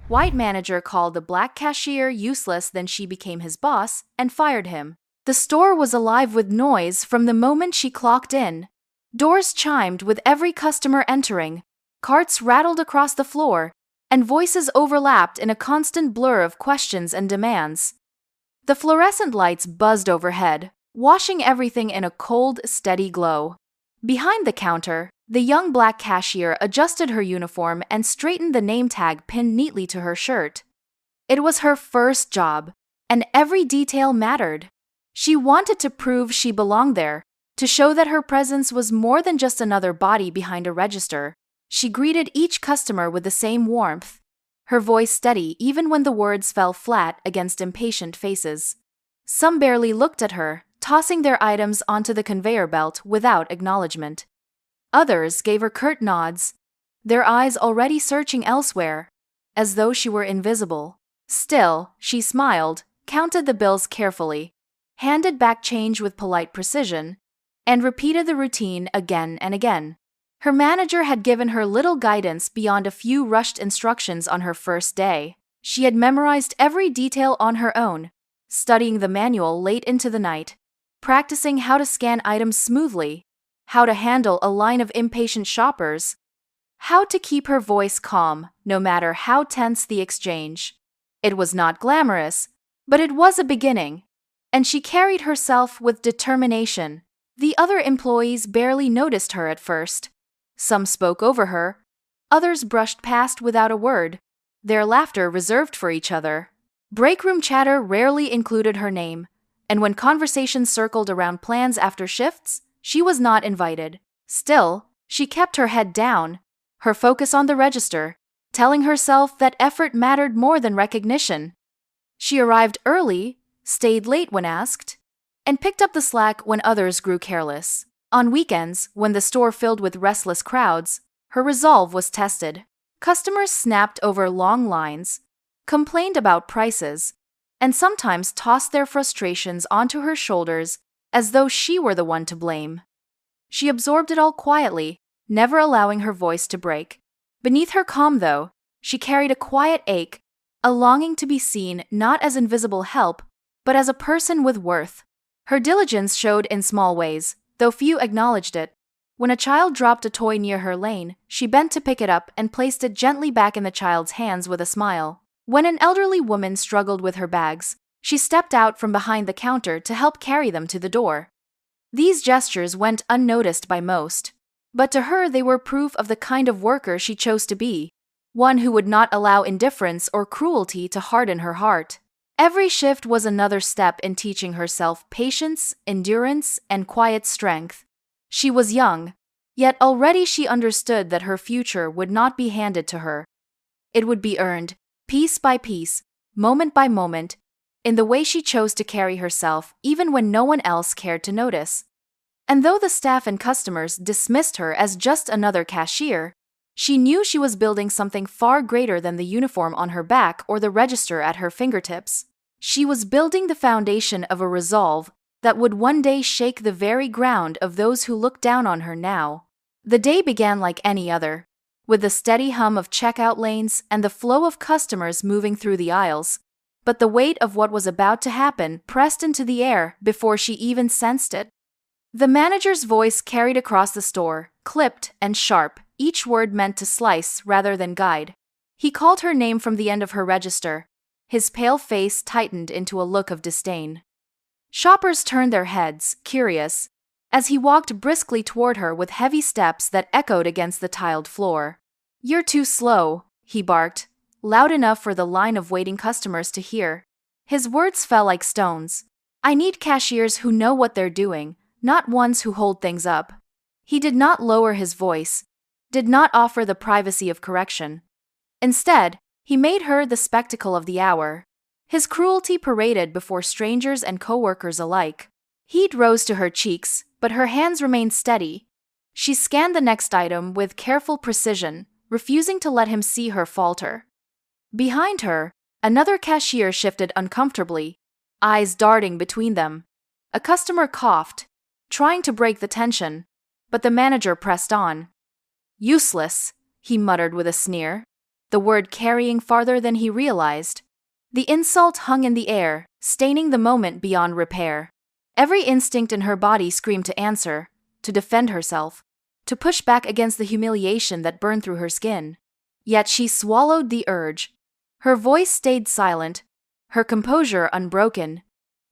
White manager called the black cashier useless, then she became his boss and fired him. The store was alive with noise from the moment she clocked in. Doors chimed with every customer entering, carts rattled across the floor, and voices overlapped in a constant blur of questions and demands. The fluorescent lights buzzed overhead, washing everything in a cold, steady glow. Behind the counter, the young black cashier adjusted her uniform and straightened the name tag pinned neatly to her shirt. It was her first job, and every detail mattered. She wanted to prove she belonged there, to show that her presence was more than just another body behind a register. She greeted each customer with the same warmth, her voice steady even when the words fell flat against impatient faces. Some barely looked at her, tossing their items onto the conveyor belt without acknowledgement. Others gave her curt nods, their eyes already searching elsewhere, as though she were invisible. Still, she smiled, counted the bills carefully, handed back change with polite precision, and repeated the routine again and again. Her manager had given her little guidance beyond a few rushed instructions on her first day. She had memorized every detail on her own, studying the manual late into the night, practicing how to scan items smoothly, how to handle a line of impatient shoppers, how to keep her voice calm no matter how tense the exchange. It was not glamorous, but it was a beginning, and she carried herself with determination. The other employees barely noticed her at first. Some spoke over her, others brushed past without a word, their laughter reserved for each other. Breakroom chatter rarely included her name, and when conversations circled around plans after shifts, she was not invited. Still, she kept her head down, her focus on the register, telling herself that effort mattered more than recognition. She arrived early, stayed late when asked, and picked up the slack when others grew careless. On weekends, when the store filled with restless crowds, her resolve was tested. Customers snapped over long lines, complained about prices, and sometimes tossed their frustrations onto her shoulders as though she were the one to blame. She absorbed it all quietly, never allowing her voice to break. Beneath her calm, though, she carried a quiet ache, a longing to be seen not as invisible help, but as a person with worth. Her diligence showed in small ways, though few acknowledged it. When a child dropped a toy near her lane, she bent to pick it up and placed it gently back in the child's hands with a smile. When an elderly woman struggled with her bags, she stepped out from behind the counter to help carry them to the door. These gestures went unnoticed by most, but to her they were proof of the kind of worker she chose to be, one who would not allow indifference or cruelty to harden her heart. Every shift was another step in teaching herself patience, endurance, and quiet strength. She was young, yet already she understood that her future would not be handed to her. It would be earned, piece by piece, moment by moment, in the way she chose to carry herself even when no one else cared to notice. And though the staff and customers dismissed her as just another cashier, she knew she was building something far greater than the uniform on her back or the register at her fingertips. She was building the foundation of a resolve that would one day shake the very ground of those who looked down on her now. The day began like any other, with the steady hum of checkout lanes and the flow of customers moving through the aisles, but the weight of what was about to happen pressed into the air before she even sensed it. The manager's voice carried across the store, clipped and sharp, each word meant to slice rather than guide. He called her name from the end of her register. His pale face tightened into a look of disdain. Shoppers turned their heads, curious, as he walked briskly toward her with heavy steps that echoed against the tiled floor. "You're too slow," he barked, loud enough for the line of waiting customers to hear. His words fell like stones. "I need cashiers who know what they're doing, not ones who hold things up." He did not lower his voice, did not offer the privacy of correction. Instead, he made her the spectacle of the hour. His cruelty paraded before strangers and coworkers alike. Heat rose to her cheeks, but her hands remained steady. She scanned the next item with careful precision, refusing to let him see her falter. Behind her, another cashier shifted uncomfortably, eyes darting between them. A customer coughed, trying to break the tension, but the manager pressed on. "Useless," he muttered with a sneer. the word carrying farther than he realized. The insult hung in the air, staining the moment beyond repair. Every instinct in her body screamed to answer, to defend herself, to push back against the humiliation that burned through her skin. Yet she swallowed the urge. Her voice stayed silent, her composure unbroken.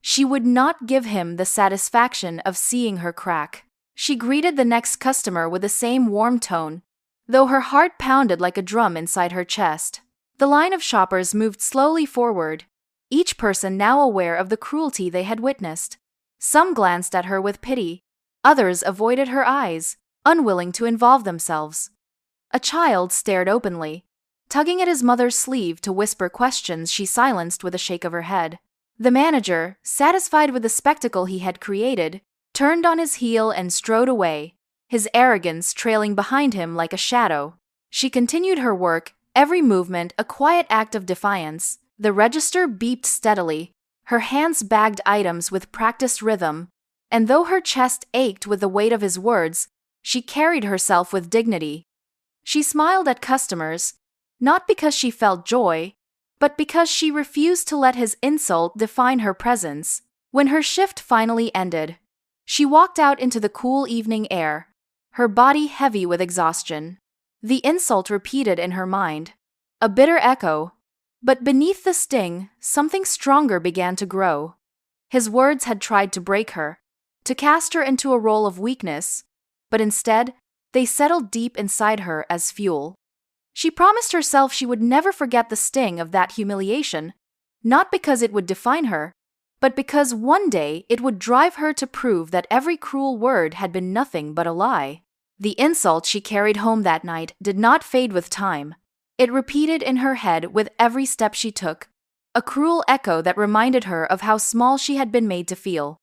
She would not give him the satisfaction of seeing her crack. She greeted the next customer with the same warm tone, though her heart pounded like a drum inside her chest. The line of shoppers moved slowly forward, each person now aware of the cruelty they had witnessed. Some glanced at her with pity, others avoided her eyes, unwilling to involve themselves. A child stared openly, tugging at his mother's sleeve to whisper questions she silenced with a shake of her head. The manager, satisfied with the spectacle he had created, turned on his heel and strode away, his arrogance trailing behind him like a shadow. She continued her work, every movement a quiet act of defiance. The register beeped steadily, her hands bagged items with practiced rhythm, and though her chest ached with the weight of his words, she carried herself with dignity. She smiled at customers, not because she felt joy, but because she refused to let his insult define her presence. When her shift finally ended, she walked out into the cool evening air, her body heavy with exhaustion. The insult repeated in her mind, a bitter echo, but beneath the sting, something stronger began to grow. His words had tried to break her, to cast her into a role of weakness, but instead, they settled deep inside her as fuel. She promised herself she would never forget the sting of that humiliation, not because it would define her, but because one day it would drive her to prove that every cruel word had been nothing but a lie. The insult she carried home that night did not fade with time. It repeated in her head with every step she took, a cruel echo that reminded her of how small she had been made to feel.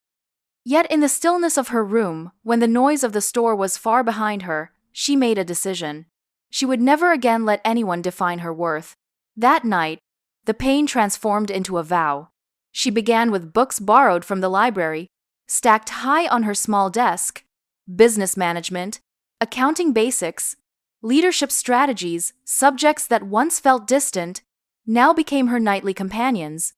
Yet in the stillness of her room, when the noise of the store was far behind her, she made a decision. She would never again let anyone define her worth. That night, the pain transformed into a vow. She began with books borrowed from the library, stacked high on her small desk: business management, accounting basics, leadership strategies, subjects that once felt distant, now became her nightly companions.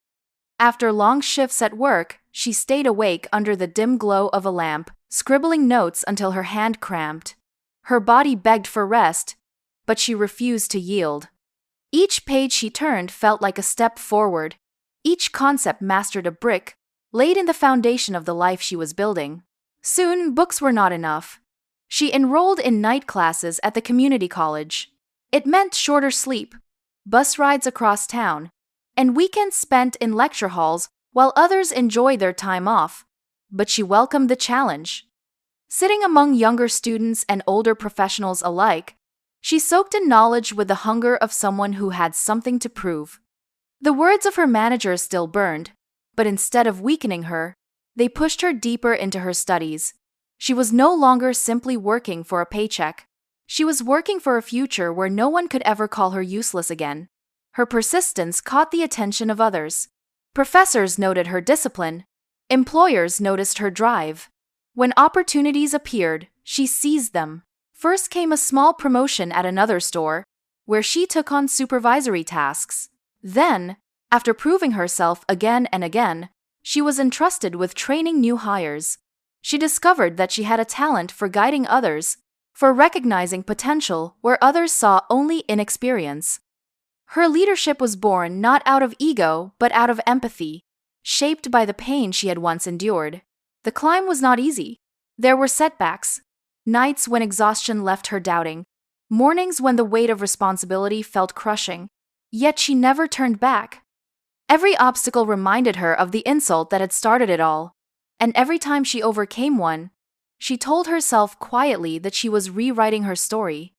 After long shifts at work, she stayed awake under the dim glow of a lamp, scribbling notes until her hand cramped. Her body begged for rest, but she refused to yield. Each page she turned felt like a step forward. Each concept mastered a brick, laid in the foundation of the life she was building. Soon, books were not enough. She enrolled in night classes at the community college. It meant shorter sleep, bus rides across town, and weekends spent in lecture halls while others enjoyed their time off. But she welcomed the challenge. Sitting among younger students and older professionals alike, she soaked in knowledge with the hunger of someone who had something to prove. The words of her manager still burned, but instead of weakening her, they pushed her deeper into her studies. She was no longer simply working for a paycheck. She was working for a future where no one could ever call her useless again. Her persistence caught the attention of others. Professors noted her discipline. Employers noticed her drive. When opportunities appeared, she seized them. First came a small promotion at another store, where she took on supervisory tasks. Then, after proving herself again and again, she was entrusted with training new hires. She discovered that she had a talent for guiding others, for recognizing potential where others saw only inexperience. Her leadership was born not out of ego, but out of empathy, shaped by the pain she had once endured. The climb was not easy. There were setbacks, nights when exhaustion left her doubting, mornings when the weight of responsibility felt crushing. Yet she never turned back. Every obstacle reminded her of the insult that had started it all, and every time she overcame one, she told herself quietly that she was rewriting her story.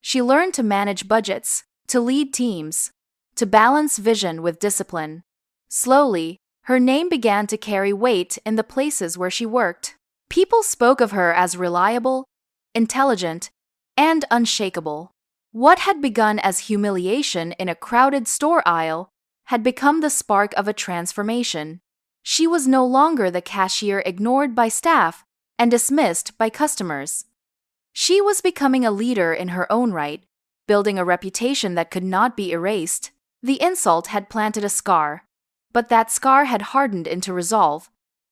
She learned to manage budgets, to lead teams, to balance vision with discipline. Slowly, her name began to carry weight in the places where she worked. People spoke of her as reliable, intelligent, and unshakable. What had begun as humiliation in a crowded store aisle had become the spark of a transformation. She was no longer the cashier ignored by staff and dismissed by customers. She was becoming a leader in her own right, building a reputation that could not be erased. The insult had planted a scar, but that scar had hardened into resolve,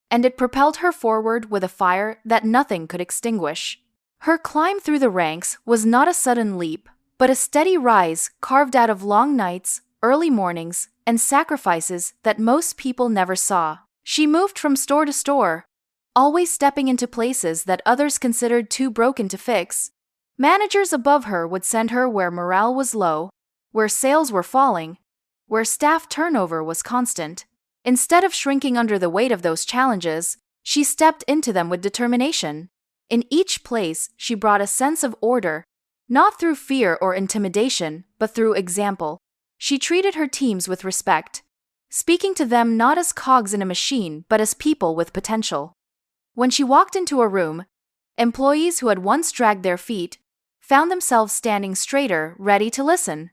and it propelled her forward with a fire that nothing could extinguish. Her climb through the ranks was not a sudden leap, but a steady rise carved out of long nights, early mornings, and sacrifices that most people never saw. She moved from store to store, always stepping into places that others considered too broken to fix. Managers above her would send her where morale was low, where sales were falling, where staff turnover was constant. Instead of shrinking under the weight of those challenges, she stepped into them with determination. In each place, she brought a sense of order, not through fear or intimidation, but through example. She treated her teams with respect, speaking to them not as cogs in a machine but as people with potential. When she walked into a room, employees who had once dragged their feet found themselves standing straighter, ready to listen.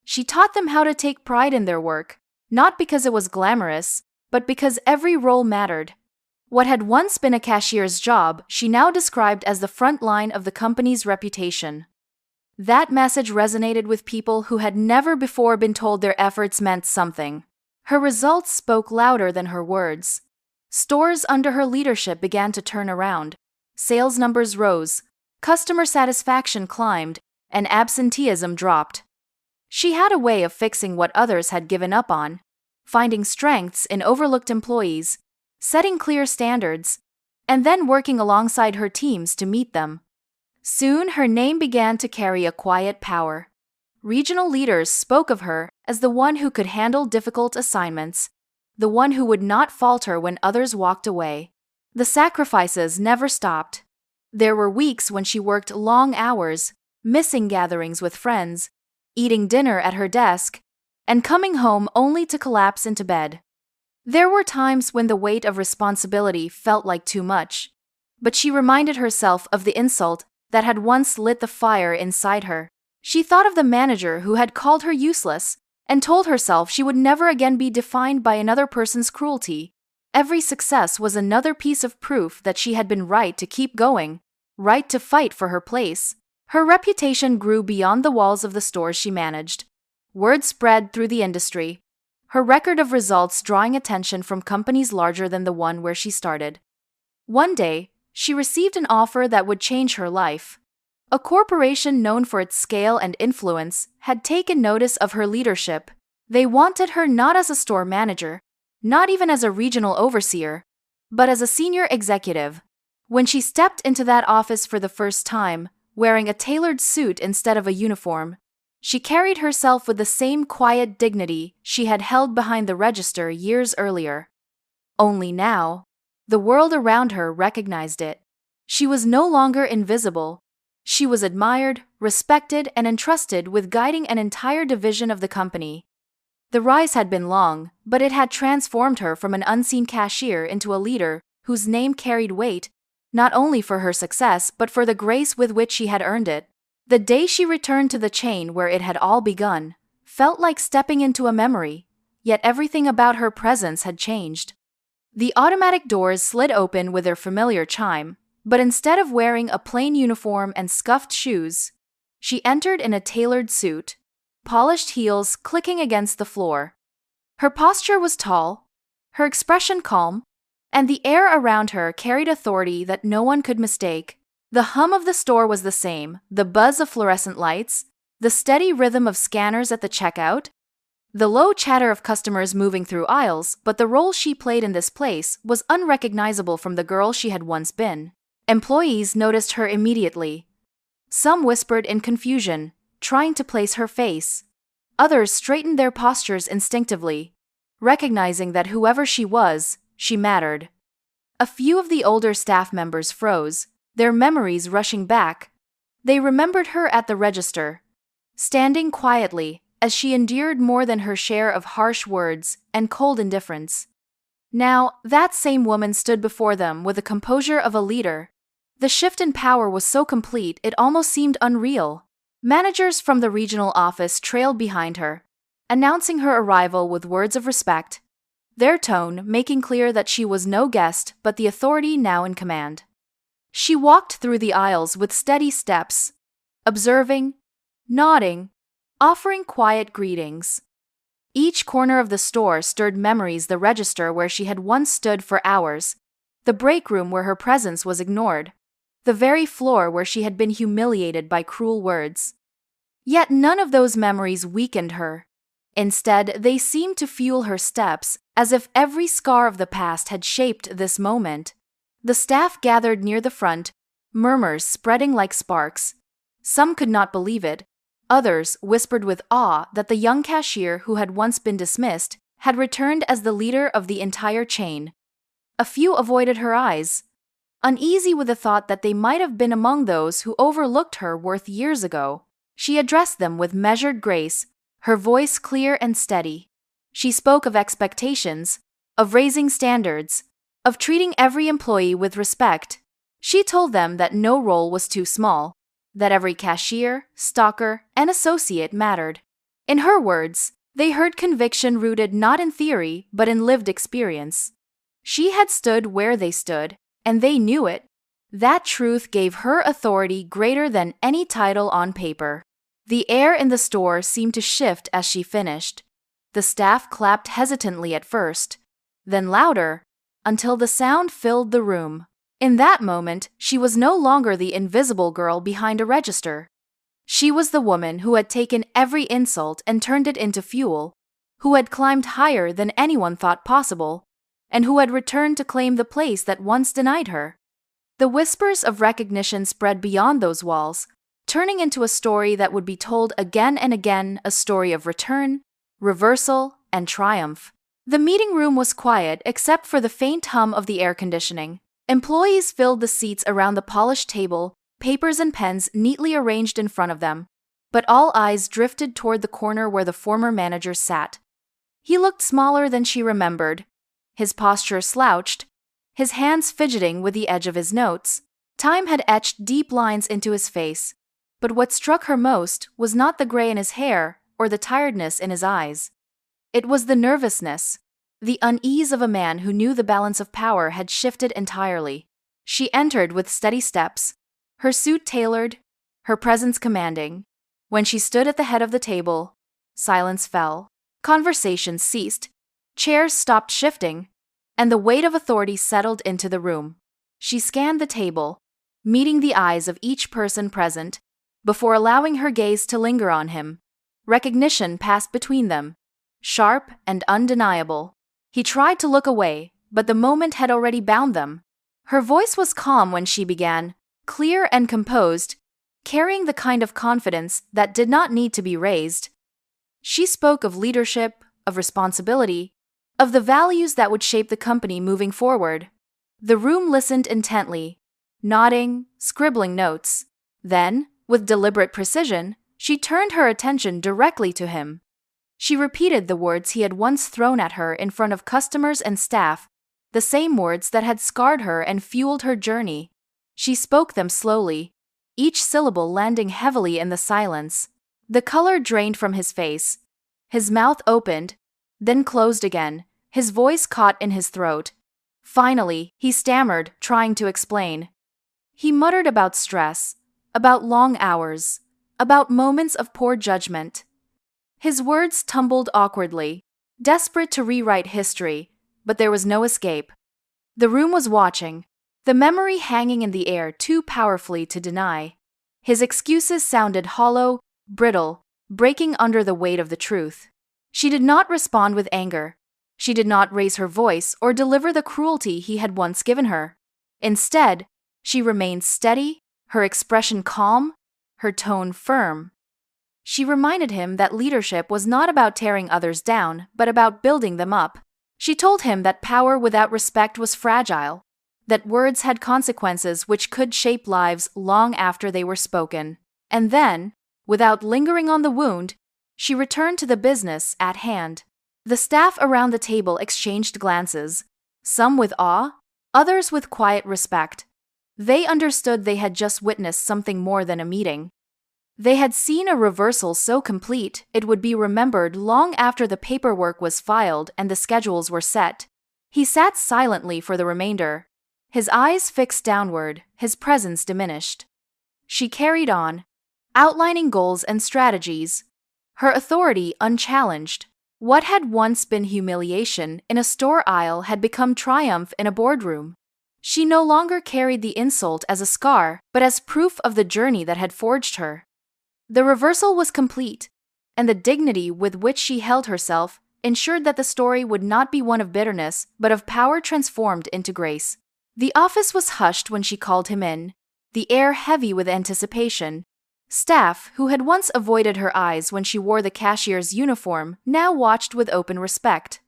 She taught them how to take pride in their work, not because it was glamorous, but because every role mattered. What had once been a cashier's job, she now described as the front line of the company's reputation. That message resonated with people who had never before been told their efforts meant something. Her results spoke louder than her words. Stores under her leadership began to turn around. Sales numbers rose, customer satisfaction climbed, and absenteeism dropped. She had a way of fixing what others had given up on, finding strengths in overlooked employees, setting clear standards, and then working alongside her teams to meet them. Soon her name began to carry a quiet power. Regional leaders spoke of her as the one who could handle difficult assignments, the one who would not falter when others walked away. The sacrifices never stopped. There were weeks when she worked long hours, missing gatherings with friends, eating dinner at her desk, and coming home only to collapse into bed. There were times when the weight of responsibility felt like too much, but she reminded herself of the insult that had once lit the fire inside her. She thought of the manager who had called her useless and told herself she would never again be defined by another person's cruelty. Every success was another piece of proof that she had been right to keep going, right to fight for her place. Her reputation grew beyond the walls of the stores she managed. Word spread through the industry, her record of results drawing attention from companies larger than the one where she started. One day, she received an offer that would change her life. A corporation known for its scale and influence had taken notice of her leadership. They wanted her not as a store manager, not even as a regional overseer, but as a senior executive. When she stepped into that office for the first time, wearing a tailored suit instead of a uniform, she carried herself with the same quiet dignity she had held behind the register years earlier. Only now, the world around her recognized it. She was no longer invisible. She was admired, respected, and entrusted with guiding an entire division of the company. The rise had been long, but it had transformed her from an unseen cashier into a leader whose name carried weight, not only for her success but for the grace with which she had earned it. The day she returned to the chain where it had all begun felt like stepping into a memory, yet everything about her presence had changed. The automatic doors slid open with their familiar chime, but instead of wearing a plain uniform and scuffed shoes, she entered in a tailored suit, polished heels clicking against the floor. Her posture was tall, her expression calm, and the air around her carried authority that no one could mistake. The hum of the store was the same, the buzz of fluorescent lights, the steady rhythm of scanners at the checkout, the low chatter of customers moving through aisles, but the role she played in this place was unrecognizable from the girl she had once been. Employees noticed her immediately. Some whispered in confusion, trying to place her face. Others straightened their postures instinctively, recognizing that whoever she was, she mattered. A few of the older staff members froze, their memories rushing back. They remembered her at the register, standing quietly as she endured more than her share of harsh words and cold indifference. Now, that same woman stood before them with the composure of a leader. The shift in power was so complete it almost seemed unreal. Managers from the regional office trailed behind her, announcing her arrival with words of respect, their tone making clear that she was no guest but the authority now in command. She walked through the aisles with steady steps, observing, nodding, offering quiet greetings. Each corner of the store stirred memories: the register where she had once stood for hours, the break room where her presence was ignored, the very floor where she had been humiliated by cruel words. Yet none of those memories weakened her. Instead, they seemed to fuel her steps, as if every scar of the past had shaped this moment. The staff gathered near the front, murmurs spreading like sparks. Some could not believe it. Others whispered with awe that the young cashier who had once been dismissed had returned as the leader of the entire chain. A few avoided her eyes, uneasy with the thought that they might have been among those who overlooked her worth years ago. She addressed them with measured grace, her voice clear and steady. She spoke of expectations, of raising standards, of treating every employee with respect. She told them that no role was too small, that every cashier, stocker, and associate mattered. In her words, they heard conviction rooted not in theory but in lived experience. She had stood where they stood, and they knew it. That truth gave her authority greater than any title on paper. The air in the store seemed to shift as she finished. The staff clapped hesitantly at first, then louder, until the sound filled the room. In that moment, she was no longer the invisible girl behind a register. She was the woman who had taken every insult and turned it into fuel, who had climbed higher than anyone thought possible, and who had returned to claim the place that once denied her. The whispers of recognition spread beyond those walls, turning into a story that would be told again and again, a story of return, reversal, and triumph. The meeting room was quiet except for the faint hum of the air conditioning. Employees filled the seats around the polished table, papers and pens neatly arranged in front of them. But all eyes drifted toward the corner where the former manager sat. He looked smaller than she remembered, his posture slouched, his hands fidgeting with the edge of his notes. Time had etched deep lines into his face, but what struck her most was not the gray in his hair or the tiredness in his eyes. It was the nervousness, the unease of a man who knew the balance of power had shifted entirely. She entered with steady steps, her suit tailored, her presence commanding. When she stood at the head of the table, silence fell. Conversations ceased, chairs stopped shifting, and the weight of authority settled into the room. She scanned the table, meeting the eyes of each person present, before allowing her gaze to linger on him. Recognition passed between them, sharp and undeniable. He tried to look away, but the moment had already bound them. Her voice was calm when she began, clear and composed, carrying the kind of confidence that did not need to be raised. She spoke of leadership, of responsibility, of the values that would shape the company moving forward. The room listened intently, nodding, scribbling notes. Then, with deliberate precision, she turned her attention directly to him. She repeated the words he had once thrown at her in front of customers and staff, the same words that had scarred her and fueled her journey. She spoke them slowly, each syllable landing heavily in the silence. The color drained from his face. His mouth opened, then closed again, his voice caught in his throat. Finally, he stammered, trying to explain. He muttered about stress, about long hours, about moments of poor judgment. His words tumbled awkwardly, desperate to rewrite history, but there was no escape. The room was watching, the memory hanging in the air too powerfully to deny. His excuses sounded hollow, brittle, breaking under the weight of the truth. She did not respond with anger. She did not raise her voice or deliver the cruelty he had once given her. Instead, she remained steady, her expression calm, her tone firm. She reminded him that leadership was not about tearing others down, but about building them up. She told him that power without respect was fragile, that words had consequences which could shape lives long after they were spoken. And then, without lingering on the wound, she returned to the business at hand. The staff around the table exchanged glances, some with awe, others with quiet respect. They understood they had just witnessed something more than a meeting. They had seen a reversal so complete it would be remembered long after the paperwork was filed and the schedules were set. He sat silently for the remainder, his eyes fixed downward, his presence diminished. She carried on, outlining goals and strategies. Her authority unchallenged. What had once been humiliation in a store aisle had become triumph in a boardroom. She no longer carried the insult as a scar, but as proof of the journey that had forged her. The reversal was complete, and the dignity with which she held herself ensured that the story would not be one of bitterness, but of power transformed into grace. The office was hushed when she called him in, the air heavy with anticipation. Staff, who had once avoided her eyes when she wore the cashier's uniform, now watched with open respect.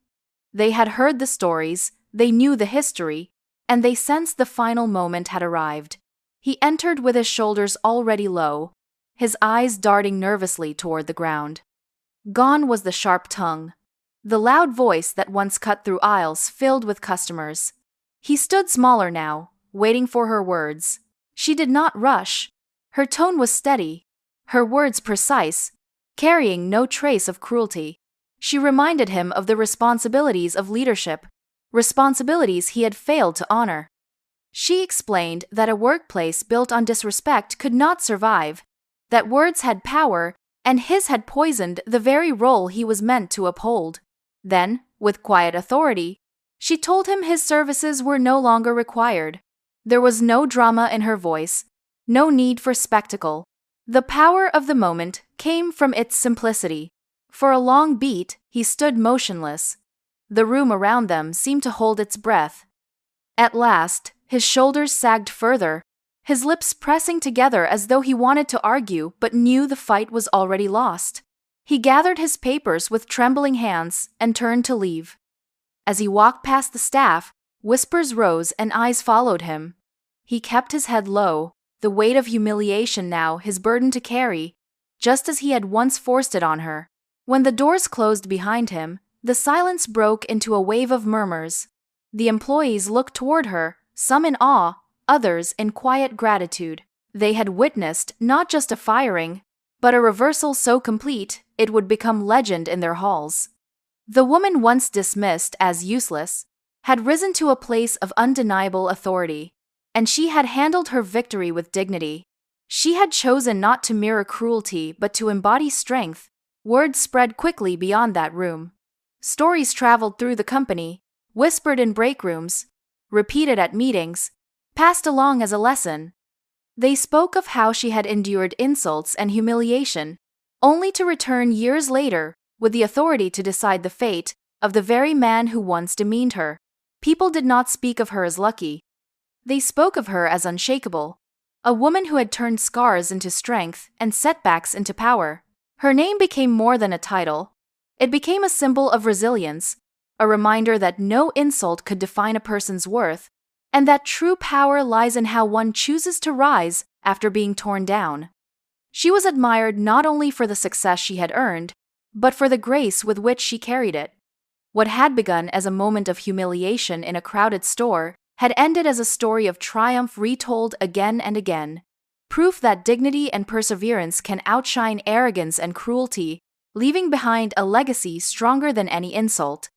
They had heard the stories, they knew the history, and they sensed the final moment had arrived. He entered with his shoulders already low, his eyes darting nervously toward the ground. Gone was the sharp tongue. The loud voice that once cut through aisles filled with customers. He stood smaller now, waiting for her words. She did not rush. Her tone was steady, her words precise, carrying no trace of cruelty. She reminded him of the responsibilities of leadership, responsibilities he had failed to honor. She explained that a workplace built on disrespect could not survive, that words had power, and his had poisoned the very role he was meant to uphold. Then, with quiet authority, she told him his services were no longer required. There was no drama in her voice, no need for spectacle. The power of the moment came from its simplicity. For a long beat, he stood motionless. The room around them seemed to hold its breath. At last, his shoulders sagged further, his lips pressing together as though he wanted to argue but knew the fight was already lost. He gathered his papers with trembling hands and turned to leave. As he walked past the staff, whispers rose and eyes followed him. He kept his head low, the weight of humiliation now his burden to carry, just as he had once forced it on her. When the doors closed behind him, the silence broke into a wave of murmurs. The employees looked toward her, some in awe, others in quiet gratitude. They had witnessed not just a firing, but a reversal so complete it would become legend in their halls. The woman once dismissed as useless had risen to a place of undeniable authority, and she had handled her victory with dignity. She had chosen not to mirror cruelty but to embody strength. Word spread quickly beyond that room. Stories traveled through the company, whispered in break rooms, repeated at meetings, passed along as a lesson. They spoke of how she had endured insults and humiliation, only to return years later with the authority to decide the fate of the very man who once demeaned her. People did not speak of her as lucky. They spoke of her as unshakable, a woman who had turned scars into strength and setbacks into power. Her name became more than a title. It became a symbol of resilience, a reminder that no insult could define a person's worth, and that true power lies in how one chooses to rise after being torn down. She was admired not only for the success she had earned, but for the grace with which she carried it. What had begun as a moment of humiliation in a crowded store had ended as a story of triumph retold again and again. Proof that dignity and perseverance can outshine arrogance and cruelty, leaving behind a legacy stronger than any insult.